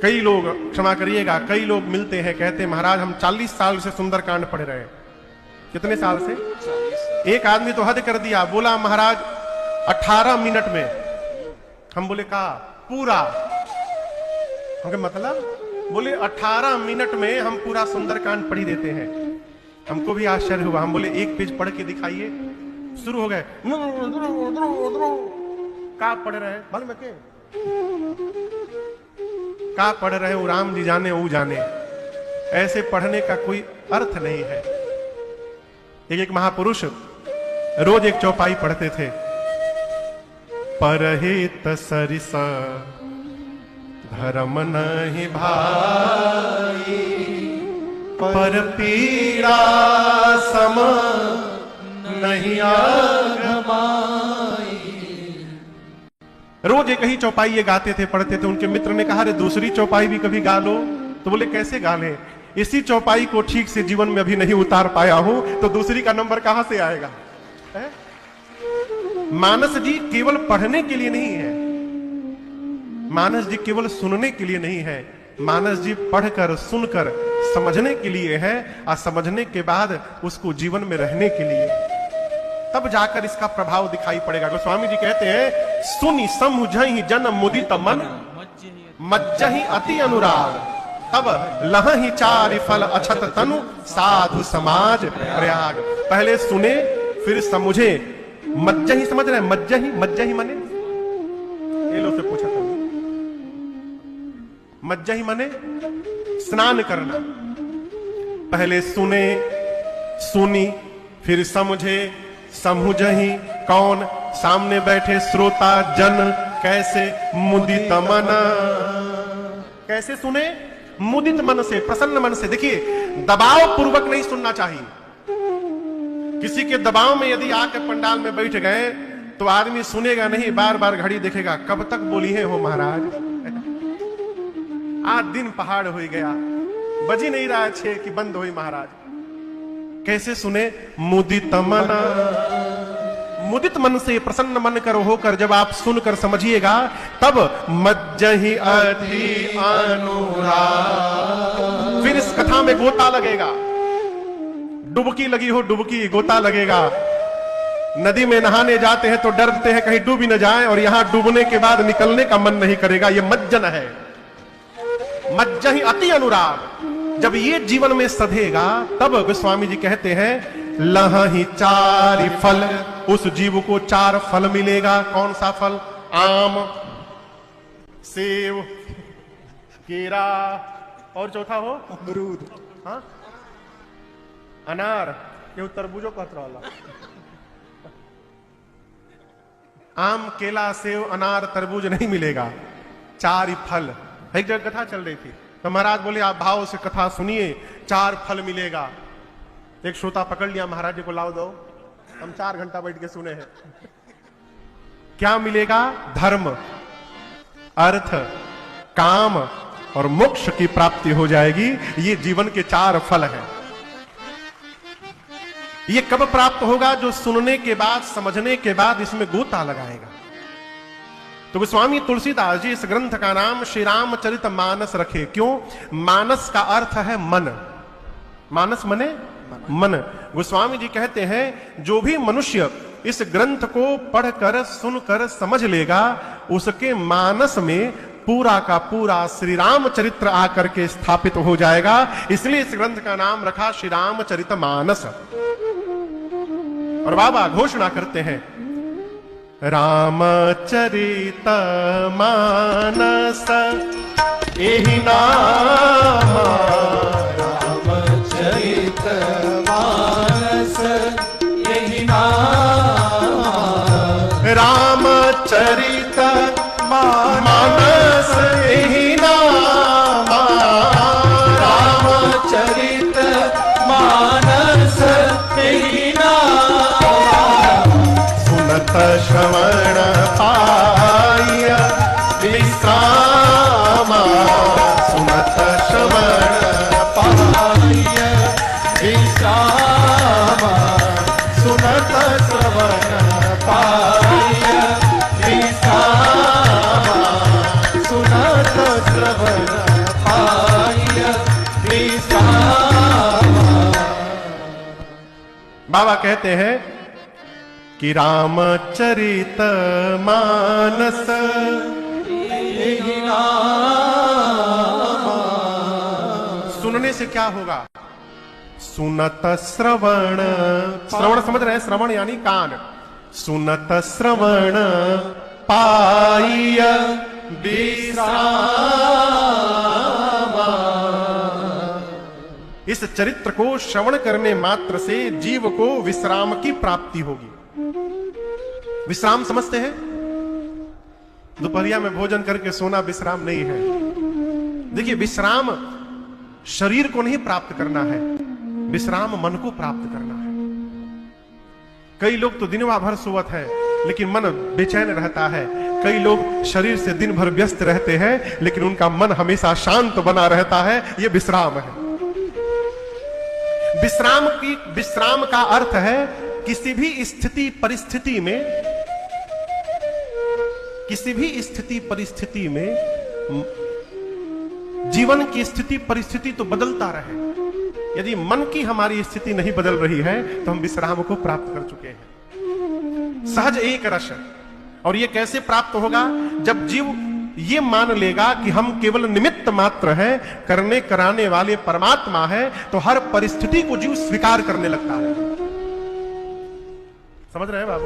कई लोग, क्षमा करिएगा, कई लोग मिलते हैं, कहते हैं महाराज हम 40 साल से सुंदरकांड पढ़ रहे हैं। कितने साल से? 40। एक आदमी तो हद कर दिया, बोला महाराज 18 मिनट में। हम बोले कहा पूरा? हमके मतलब बोले 18 मिनट में हम पूरा सुंदरकांड पढ़ी देते हैं। हमको भी आश्चर्य हुआ। हम बोले एक पेज पढ़ के दिखाइए। शुरू हो गए, का पढ़ रहे हैं मालूम है के? का पढ़ रहे हो राम जी जाने वो जाने। ऐसे पढ़ने का कोई अर्थ नहीं है। एक महापुरुष रोज एक चौपाई पढ़ते थे। परहित सरिस धर्म नहीं भाई, पर पीड़ा सम नहीं आगमाई। रोज एक ही चौपाई ये गाते थे, पढ़ते थे। उनके मित्र ने कहा, अरे दूसरी चौपाई भी कभी गा लो। तो बोले कैसे गा लें? इसी चौपाई को ठीक से जीवन में अभी नहीं उतार पाया हूं तो दूसरी का नंबर कहां से आएगा? है? मानस जी केवल पढ़ने के लिए नहीं है, मानस जी केवल सुनने के लिए नहीं है, मानस जी पढ़कर सुनकर समझने के लिए है, और समझने के बाद उसको जीवन में रहने के लिए, तब जाकर इसका प्रभाव दिखाई पड़ेगा। गोस्वामी जी कहते हैं, सुनि समझहि जन मुदित मन, मज्जहि अति अनुराग, तब लहहि चारि फल अछत तनु, साधु समाज प्रयाग। पहले सुने फिर समझे। मज्जहि समझ रहे? मज्जहि, मज्जहि मने ये लोग से पूछा था। मज्जहि मने स्नान करना। पहले सुने, सुनी, फिर समझे, समझहि कौन? सामने बैठे श्रोता जन। कैसे? मुदित मन। कैसे सुने? मुदित मन से, प्रसन्न मन से। देखिए, दबाव पूर्वक नहीं सुनना चाहिए। किसी के दबाव में यदि आकर पंडाल में बैठ गए तो आदमी सुनेगा नहीं, बार बार घड़ी देखेगा, कब तक बोली है हो महाराज। आज दिन पहाड़ हो गया, बजी नहीं रहा 6 कि बंद हुई महाराज। कैसे सुने? मुदित मन। मुदित मन से, प्रसन्न मन कर होकर जब आप सुनकर समझिएगा, तब मज्जहि अति अनुराग। फिर इस कथा में गोता लगेगा। डुबकी लगी हो, डुबकी गोता लगेगा। नदी में नहाने जाते हैं तो डरते हैं कहीं डूब ही न जाए, और यहां डूबने के बाद निकलने का मन नहीं करेगा। यह मज्जन है, मज्जहि अति अनुराग। जब ये जीवन में सधेगा तब गोस्वामी जी कहते हैं, लहहि चारि फल, उस जीव को 4 फल मिलेगा। कौन सा फल? आम, सेव, केरा, और चौथा हो अमरूद, हाँ अनार, ये तरबूजो कहत रहा। आम, केला, सेव, अनार, तरबूज नहीं मिलेगा, 4 फल। एक जगह कथा चल रही थी तो महाराज बोले आप भाव से कथा सुनिए, 4 फल मिलेगा। एक श्रोता पकड़ लिया, महाराज जी को लाओ दो, हम 4 घंटा बैठ के सुने हैं। क्या मिलेगा? धर्म, अर्थ, काम और मोक्ष की प्राप्ति हो जाएगी। ये जीवन के 4 फल हैं। ये कब प्राप्त होगा? जो सुनने के बाद, समझने के बाद इसमें गोता लगाएगा। तो गोस्वामी तुलसीदास जी इस ग्रंथ का नाम श्री रामचरित मानस रखे। क्यों? मानस का अर्थ है मन। मानस मने मन। गोस्वामी जी कहते हैं, जो भी मनुष्य इस ग्रंथ को पढ़कर, सुनकर, समझ लेगा, उसके मानस में पूरा का पूरा श्री रामचरित्र आकर के स्थापित हो जाएगा। इसलिए इस ग्रंथ का नाम रखा श्री रामचरित मानस। और बाबा घोषणा करते हैं, रामचरित मानस एहि नाम, रामचरित मानस एहि नाम, रामचरित मानस एहि नाम, रामचरित मानस एहि नाम, सुनत श्रवण पाय विश्राम, सुनत श्रवण पाय विश्राम, सुनत श्रवण पाय विश्राम, सुनत श्रवण बाबा कहते हैं कि रामचरित मानस सुनने से क्या होगा? सुनत श्रवण, श्रवण समझ रहे हैं? श्रवण यानी कान। सुनत श्रवण पाइय विश्राम। इस चरित्र को श्रवण करने मात्र से जीव को विश्राम की प्राप्ति होगी। विश्राम समझते हैं? दोपहरिया में भोजन करके सोना विश्राम नहीं है। देखिए, विश्राम शरीर को नहीं प्राप्त करना है, विश्राम मन को प्राप्त करना है। कई लोग तो दिन भर सोवत है लेकिन मन बेचैन रहता है। कई लोग शरीर से दिन भर व्यस्त रहते हैं लेकिन उनका मन हमेशा शांत बना रहता है। यह विश्राम है। विश्राम का अर्थ है किसी भी स्थिति परिस्थिति में जीवन की स्थिति परिस्थिति तो बदलता रहे। यदि मन की हमारी स्थिति नहीं बदल रही है तो हम विश्राम को प्राप्त कर चुके हैं। सहज एक रस। और ये कैसे प्राप्त होगा? जब जीव ये मान लेगा कि हम केवल निमित्त मात्र हैं, करने कराने वाले परमात्मा है, तो हर परिस्थिति को जीव स्वीकार करने लगता है। समझ रहे हैं बाबू?